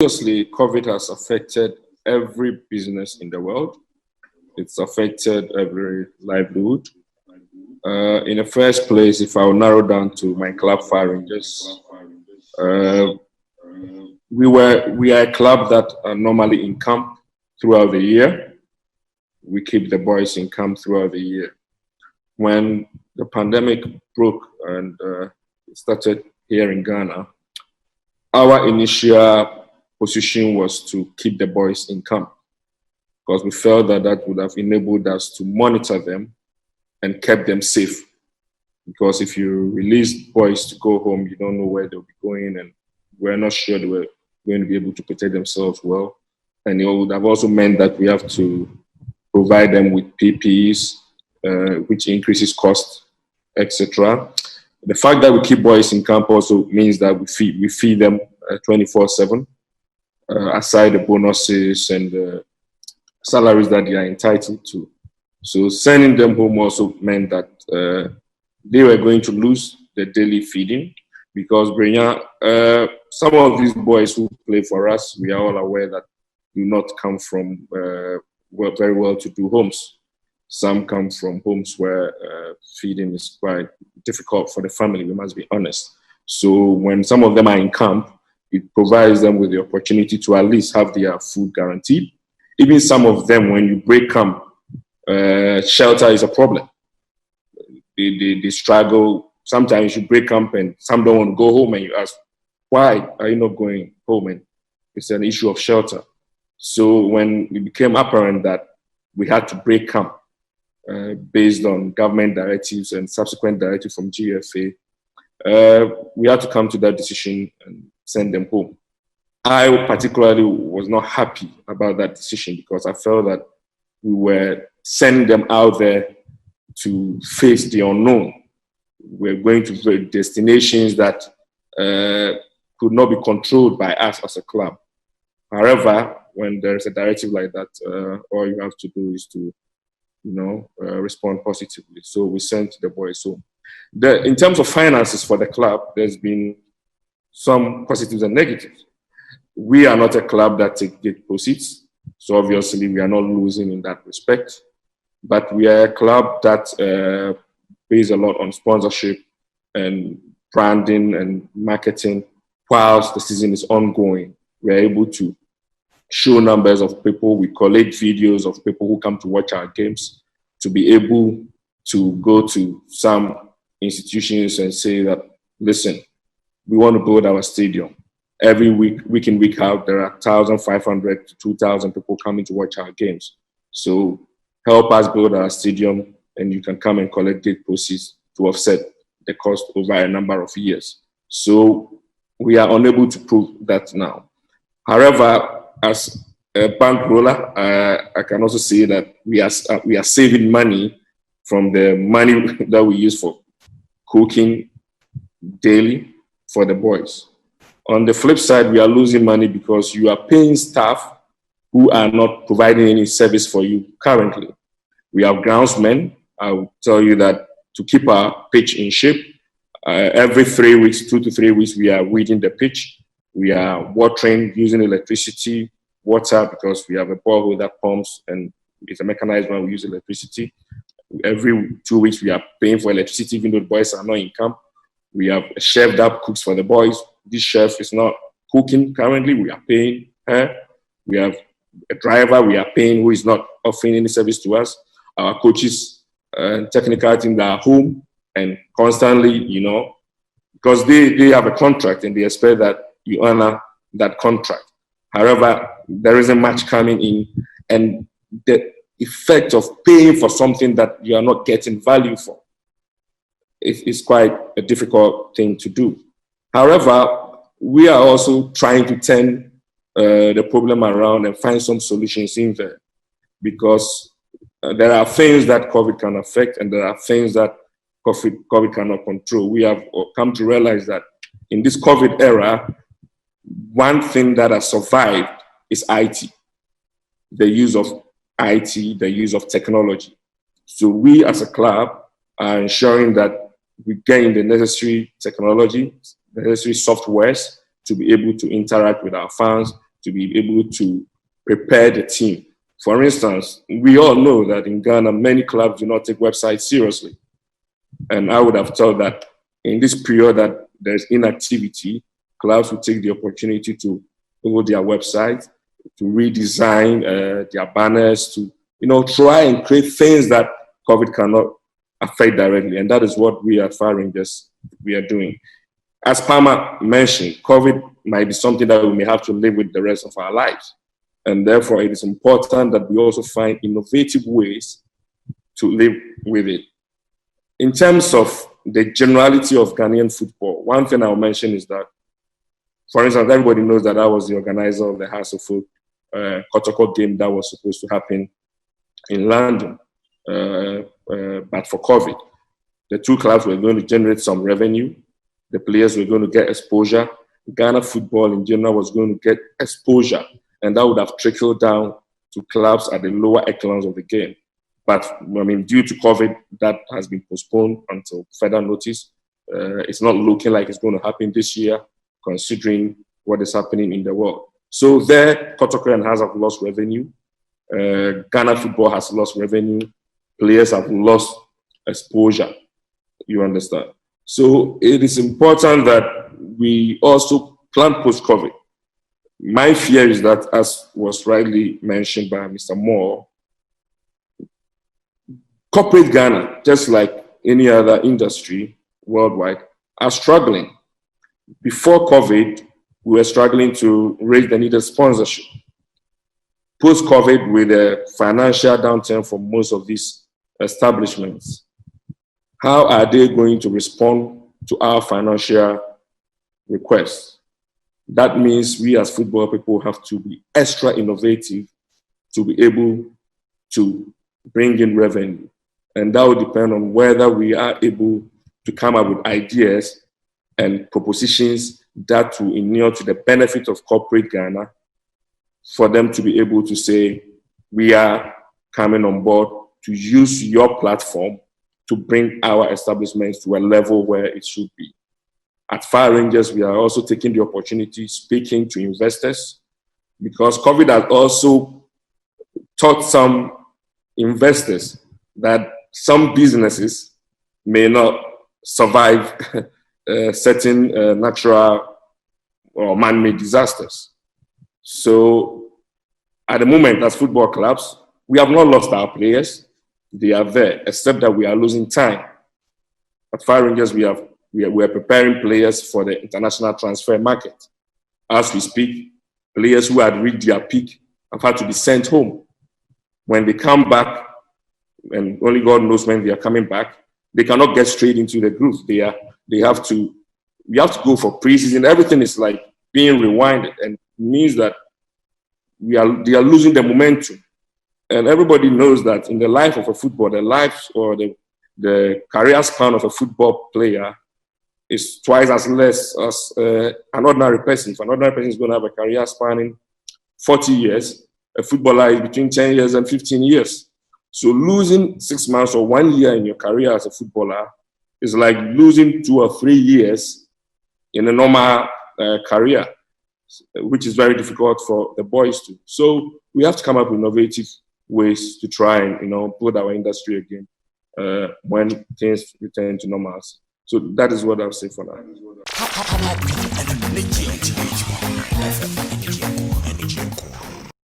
Obviously, COVID has affected every business in the world. It's affected every livelihood. In the first place, if I will narrow down to my club, Phar, uh, we are a club that are normally in camp throughout the year. We keep the boys in camp throughout the year. When the pandemic broke and it started here in Ghana, our initial position was to keep the boys in camp because we felt that that would have enabled us to monitor them and kept them safe. Because if you release boys to go home, you don't know where they'll be going, and we're not sure they were going to be able to protect themselves well. And it would have also meant that we have to provide them with PPEs, which increases cost, etc. The fact that we keep boys in camp also means that we feed them 24/7, aside the bonuses and the salaries that they are entitled to. So sending them home also meant that they were going to lose the daily feeding because some of these boys who play for us, we are all aware that do not come from very well-to-do homes. Some come from homes where feeding is quite difficult for the family, we must be honest. So when some of them are in camp, it provides them with the opportunity to at least have their food guaranteed. Even some of them, when you break camp, shelter is a problem. They struggle. Sometimes you break camp and some don't want to go home and you ask, why are you not going home? And it's an issue of shelter. So when it became apparent that we had to break camp based on government directives and subsequent directives from GFA, we had to come to that decision and send them home. I particularly was not happy about that decision because I felt that we were sending them out there to face the unknown. We're going to destinations that could not be controlled by us as a club. However, when there is a directive like that, all you have to do is to, respond positively. So we sent the boys home. In terms of finances for the club, there's been some positives and negatives. We are not a club that takes gate proceeds, so obviously we are not losing in that respect. But we are a club that pays a lot on sponsorship and branding and marketing whilst the season is ongoing. We are able to show numbers of people. We collect videos of people who come to watch our games to be able to go to some institutions and say that, listen, we want to build our stadium. Every week in, week out, there are 1,500 to 2,000 people coming to watch our games. So help us build our stadium and you can come and collect gate proceeds to offset the cost over a number of years. So we are unable to prove that now. However, as a bankroller, I can also say that we are saving money from the money that we use for cooking daily for the boys. On the flip side, we are losing money because you are paying staff who are not providing any service for you currently. We have groundsmen. I will tell you that to keep our pitch in shape, every 3 weeks, 2 to 3 weeks, we are weeding the pitch. We are watering using electricity, water, because we have a borehole that pumps and it's a mechanized one, we use electricity. Every 2 weeks, we are paying for electricity, even though the boys are not in camp. We have a chef that cooks for the boys. This chef is not cooking currently. We are paying her. We have a driver we are paying who is not offering any service to us. Our coaches and technical team are home and constantly, because they have a contract and they expect that you honor that contract. However, there isn't much coming in, and the effect of paying for something that you are not getting value for is quite a difficult thing to do. However, we are also trying to turn the problem around and find some solutions in there, because there are things that COVID can affect and there are things that COVID cannot control. We have come to realize that in this COVID era, one thing that has survived is IT, the use of IT, the use of technology. So we as a club are ensuring that we gain the necessary technology, the necessary softwares to be able to interact with our fans to be able to prepare the team. For instance, we all know that in Ghana, many clubs do not take websites seriously. And I would have thought that in this period that there's inactivity, clubs will take the opportunity to go their website, to redesign their banners, to try and create things that COVID cannot affect directly. And that is what we at Phar Rangers, we are doing. As Palmer mentioned, COVID might be something that we may have to live with the rest of our lives. And therefore, it is important that we also find innovative ways to live with it. In terms of the generality of Ghanaian football, one thing I'll mention is that, for instance, everybody knows that I was the organizer of the House of Folk Kotoko game that was supposed to happen in London. But for COVID, the two clubs were going to generate some revenue. The players were going to get exposure. Ghana football in general was going to get exposure, and that would have trickled down to clubs at the lower echelons of the game. But due to COVID, that has been postponed until further notice. It's not looking like it's going to happen this year, considering what is happening in the world. So there, Kotoko and has lost revenue. Ghana football has lost revenue. Players have lost exposure. You understand? So it is important that we also plan post-COVID. My fear is that, as was rightly mentioned by Mr. Moore, corporate Ghana, just like any other industry worldwide, are struggling. Before COVID, we were struggling to raise the needed sponsorship. Post-COVID, with a financial downturn for most of these establishments, how are they going to respond to our financial requests? That means we as football people have to be extra innovative to be able to bring in revenue. And that will depend on whether we are able to come up with ideas and propositions that will inure to the benefit of corporate Ghana, for them to be able to say, we are coming on board to use your platform to bring our establishments to a level where it should be. At Phar Rangers, we are also taking the opportunity, speaking to investors, because COVID has also taught some investors that some businesses may not survive certain natural or man-made disasters. So at the moment, as football clubs, we have not lost our players. They are there, except that we are losing time. At Phar Rangers, we are preparing players for the international transfer market. As we speak, players who had reached their peak have had to be sent home. When they come back, and only God knows when they are coming back, they cannot get straight into the groove. We have to go for preseason. Everything is like being rewinded, and it means that they are losing the momentum. And everybody knows that in the life of a football, the life or the career span of a football player is twice as less as an ordinary person. If an ordinary person is going to have a career spanning 40 years, a footballer is between 10 years and 15 years. So losing 6 months or 1 year in your career as a footballer is like losing 2 or 3 years in a normal career, which is very difficult for the boys to. So we have to come up with innovative ways to try and build our industry again when things return to normal. So that is what I'll say for now.